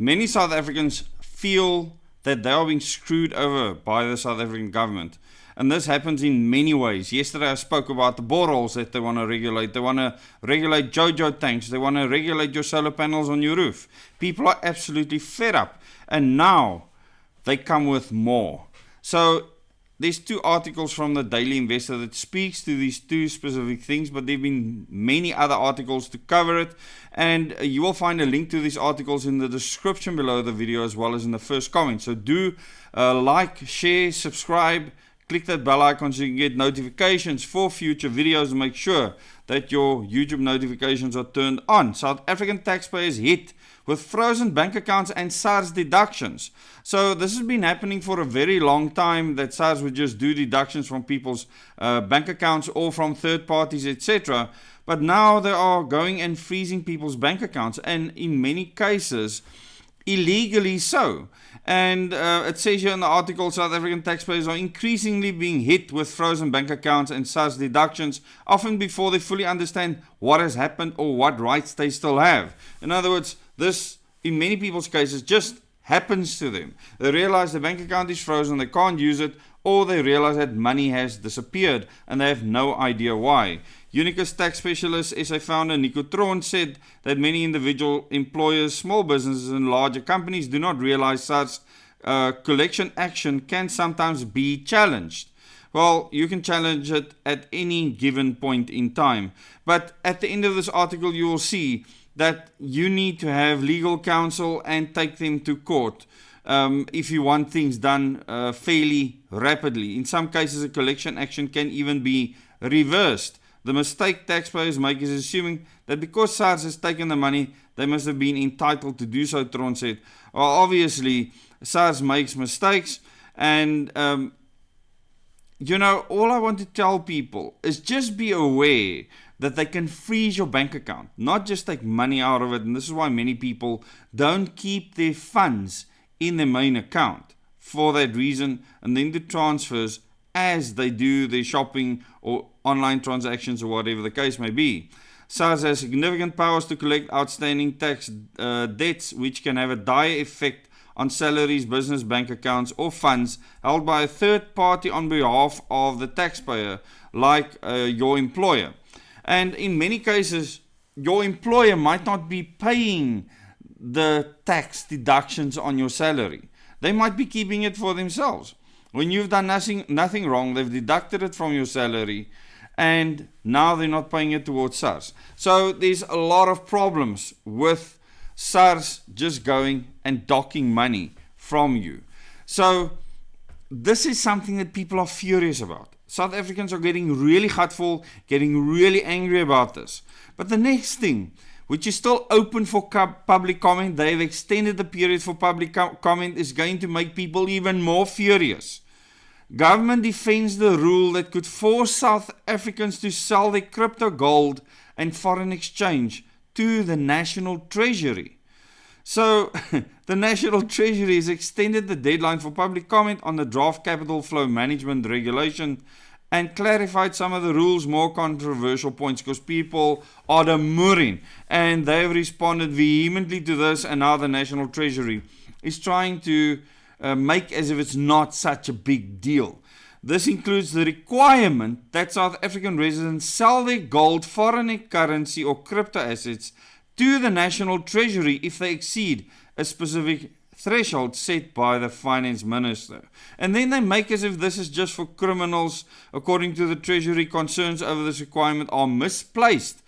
Many South Africans feel that they are being screwed over by the South African government. And this happens in many ways. Yesterday I spoke about the boreholes that they want to regulate. They want to regulate JoJo tanks. They want to regulate your solar panels on your roof. People are absolutely fed up. And now they come with more. So there's 2 articles from the Daily Investor that speaks to these 2 specific things, but there have been many other articles to cover it, and you will find a link to these articles in the description below the video as well as in the first comment. So do like, share, subscribe, click that bell icon so you can get notifications for future videos and make sure that your YouTube notifications are turned on. South African taxpayers hit with frozen bank accounts and SARS deductions. So this has been happening for a very long time, that SARS would just do deductions from people's bank accounts or from third parties, etc. But now they are going and freezing people's bank accounts, and in many cases illegally so. And it says here in the article, South African taxpayers are increasingly being hit with frozen bank accounts and SARS deductions, often before they fully understand what has happened or what rights they still have. In other words, this, in many people's cases, just happens to them. They realize the bank account is frozen, they can't use it, or they realize that money has disappeared and they have no idea why. Unicus tax specialist SA founder Nico Tron said that many individual employers, small businesses and larger companies do not realize SARS collection action can sometimes be challenged. Well, you can challenge it at any given point in time. But at the end of this article, you will see that you need to have legal counsel and take them to court if you want things done fairly rapidly. In some cases, a collection action can even be reversed. The mistake taxpayers make is assuming that because SARS has taken the money, they must have been entitled to do so, Tron said. Well, obviously, SARS makes mistakes, and all I want to tell people is just be aware that they can freeze your bank account, not just take money out of it. And this is why many people don't keep their funds in their main account for that reason, and then do transfers as they do their shopping or online transactions or whatever the case may be. SARS has significant powers to collect outstanding tax debts, which can have a dire effect on salaries, business bank accounts, or funds held by a third party on behalf of the taxpayer, like your employer. And in many cases, your employer might not be paying the tax deductions on your salary. They might be keeping it for themselves. When you've done nothing wrong, they've deducted it from your salary, and now they're not paying it towards SARS. So there's a lot of problems with SARS just going and docking money from you. So this is something that people are furious about. South Africans are getting really gutful, getting really angry about this. But the next thing, which is still open for public comment, they've extended the period for public comment, is going to make people even more furious. Government defends the rule that could force South Africans to sell their crypto gold and foreign exchange to the National Treasury. So, the National Treasury has extended the deadline for public comment on the draft capital flow management regulation and clarified some of the rules' more controversial points, because people are demurring, and they have responded vehemently to this, and now the National Treasury is trying to make as if it's not such a big deal. This includes the requirement that South African residents sell their gold, foreign currency or crypto assets to the National Treasury if they exceed a specific threshold set by the finance minister. And then they make as if this is just for criminals. According to the Treasury, concerns over this requirement are misplaced.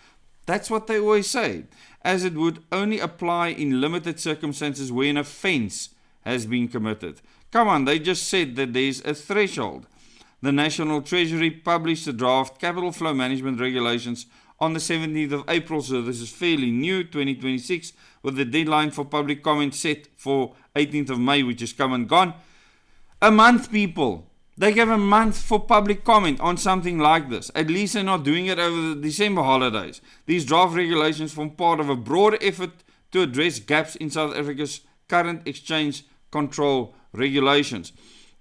That's what they always say, as it would only apply in limited circumstances where an offense has been committed. Come on, they just said that there's a threshold. The National Treasury published the draft capital flow management regulations on the 17th of April, so this is fairly new, 2026, with the deadline for public comment set for 18th of May, which is come and gone. A month, people. They give a month for public comment on something like this. At least they're not doing it over the December holidays. These draft regulations form part of a broader effort to address gaps in South Africa's current exchange control regulations,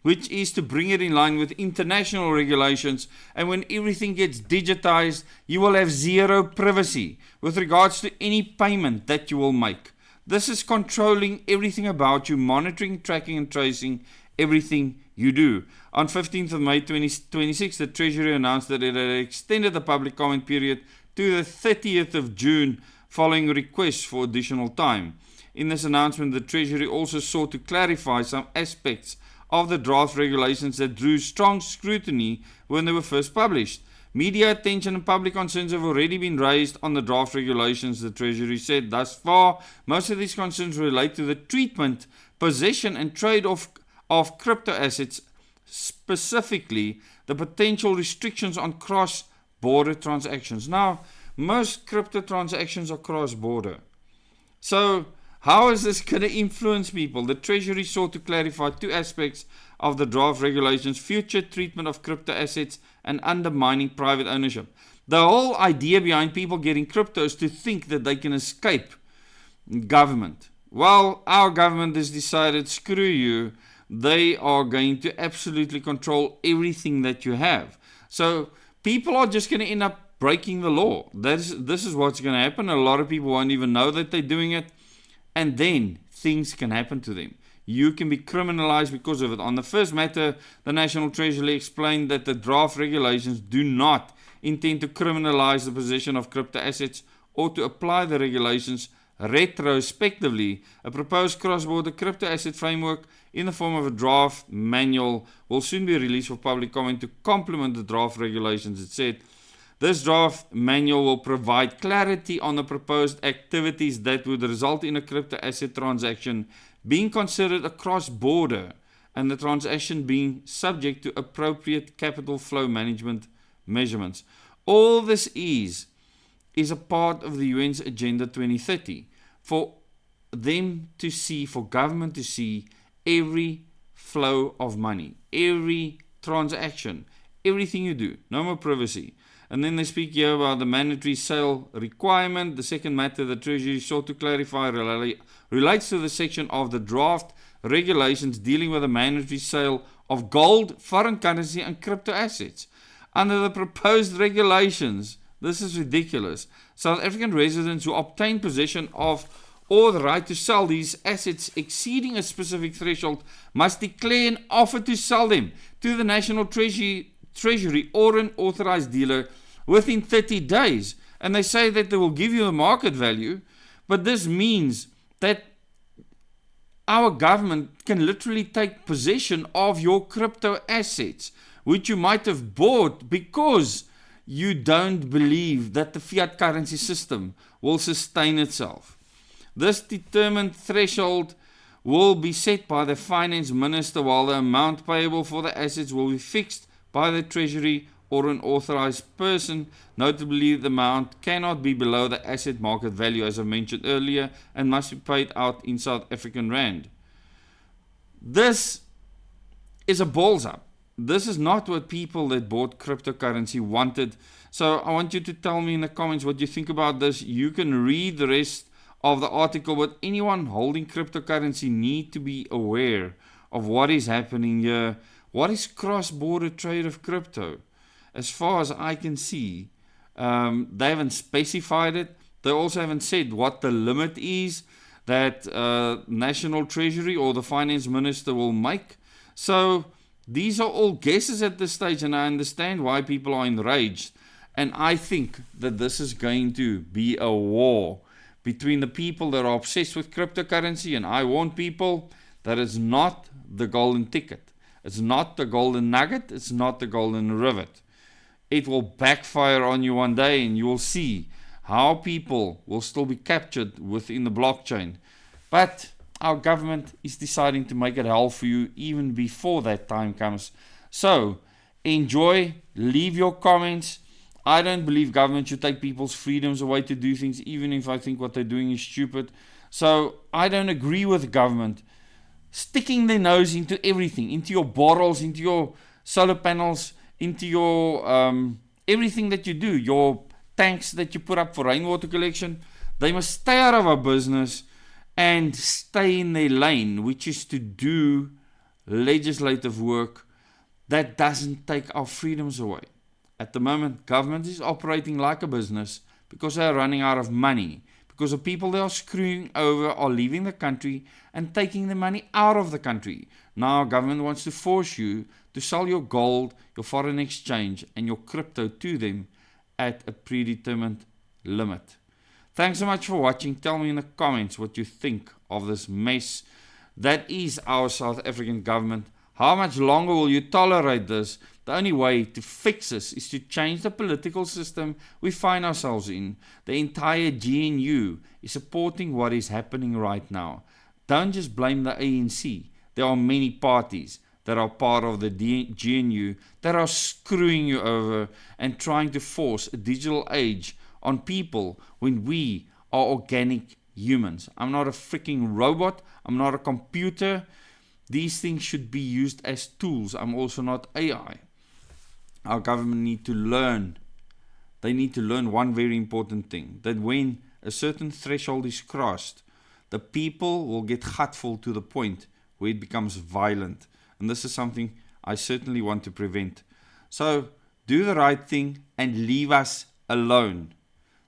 which is to bring it in line with international regulations. And when everything gets digitized, you will have zero privacy with regards to any payment that you will make. This is controlling everything about you, monitoring, tracking, and tracing everything you do. On 15th of May 2026, the Treasury announced that it had extended the public comment period to the 30th of June following requests for additional time. In this announcement, the Treasury also sought to clarify some aspects of the draft regulations that drew strong scrutiny when they were first published. Media attention and public concerns have already been raised on the draft regulations, the Treasury said. Thus far, most of these concerns relate to the treatment, possession and trade of crypto assets, specifically the potential restrictions on cross-border transactions. Now, most crypto transactions are cross-border. So, how is this going to influence people? The Treasury sought to clarify two aspects of the draft regulations: future treatment of crypto assets and undermining private ownership. The whole idea behind people getting crypto is to think that they can escape government. Well, our government has decided, screw you, they are going to absolutely control everything that you have. So people are just going to end up breaking the law. This is what's going to happen. A lot of people won't even know that they're doing it. And then things can happen to them. You can be criminalized because of it. On the first matter, the National Treasury explained that the draft regulations do not intend to criminalize the possession of crypto assets or to apply the regulations retrospectively. A proposed cross-border crypto asset framework in the form of a draft manual will soon be released for public comment to complement the draft regulations, it said. This draft manual will provide clarity on the proposed activities that would result in a crypto asset transaction being considered a cross-border and the transaction being subject to appropriate capital flow management measurements. All this is a part of the UN's Agenda 2030 for them to see, for government to see every flow of money, every transaction, everything you do, no more privacy. And then they speak here about the mandatory sale requirement. The second matter the Treasury sought to clarify relates to the section of the draft regulations dealing with the mandatory sale of gold, foreign currency and crypto assets. Under the proposed regulations, this is ridiculous. South African residents who obtain possession of or the right to sell these assets exceeding a specific threshold must declare an offer to sell them to the National Treasury or an authorized dealer within 30 days. And they say that they will give you a market value, but this means that our government can literally take possession of your crypto assets, which you might have bought because you don't believe that the fiat currency system will sustain itself. This determined threshold will be set by the finance minister, while the amount payable for the assets will be fixed by the Treasury or an authorized person. Notably, the amount cannot be below the asset market value, as I mentioned earlier, and must be paid out in South African rand. This is a balls up. This is not what people that bought cryptocurrency wanted. So I want you to tell me in the comments what you think about this. You can read the rest of the article, but anyone holding cryptocurrency need to be aware of what is happening here. What is cross-border trade of crypto? As far as I can see, they haven't specified it. They also haven't said what the limit is that National Treasury or the finance minister will make. So these are all guesses at this stage, and I understand why people are enraged. And I think that this is going to be a war between the people that are obsessed with cryptocurrency, and I warn people that it's not the golden ticket. It's not the golden nugget. It's not the golden rivet. It will backfire on you one day, and you will see how people will still be captured within the blockchain. But our government is deciding to make it hell for you even before that time comes. So enjoy, leave your comments. I don't believe government should take people's freedoms away to do things, even if I think what they're doing is stupid. So I don't agree with government sticking their nose into everything, into your bottles, into your solar panels, into your everything that you do, your tanks that you put up for rainwater collection. They must stay out of our business and stay in their lane, which is to do legislative work that doesn't take our freedoms away. At the moment, government is operating like a business because they are running out of money, because the people they are screwing over are leaving the country and taking the money out of the country. Now government wants to force you to sell your gold, your foreign exchange and your crypto to them at a predetermined limit. Thanks so much for watching. Tell me in the comments what you think of this mess that is our South African government. How much longer will you tolerate this? The only way to fix this is to change the political system we find ourselves in. The entire GNU is supporting what is happening right now. Don't just blame the ANC. There are many parties that are part of the GNU that are screwing you over and trying to force a digital age on people when we are organic humans. I'm not a freaking robot. I'm not a computer. These things should be used as tools. I'm also not AI. Our government need to learn. They need to learn one very important thing. That when a certain threshold is crossed, the people will get gutful to the point where it becomes violent. And this is something I certainly want to prevent. So do the right thing and leave us alone.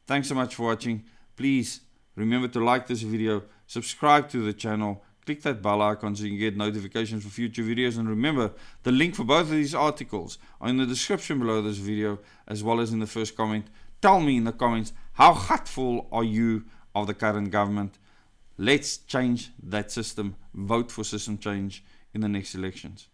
Thanks so much for watching. Please remember to like this video, subscribe to the channel, click that bell icon so you can get notifications for future videos. And remember, the link for both of these articles are in the description below this video, as well as in the first comment. Tell me in the comments, how gutful are you of the current government? Let's change that system. Vote for system change in the next elections.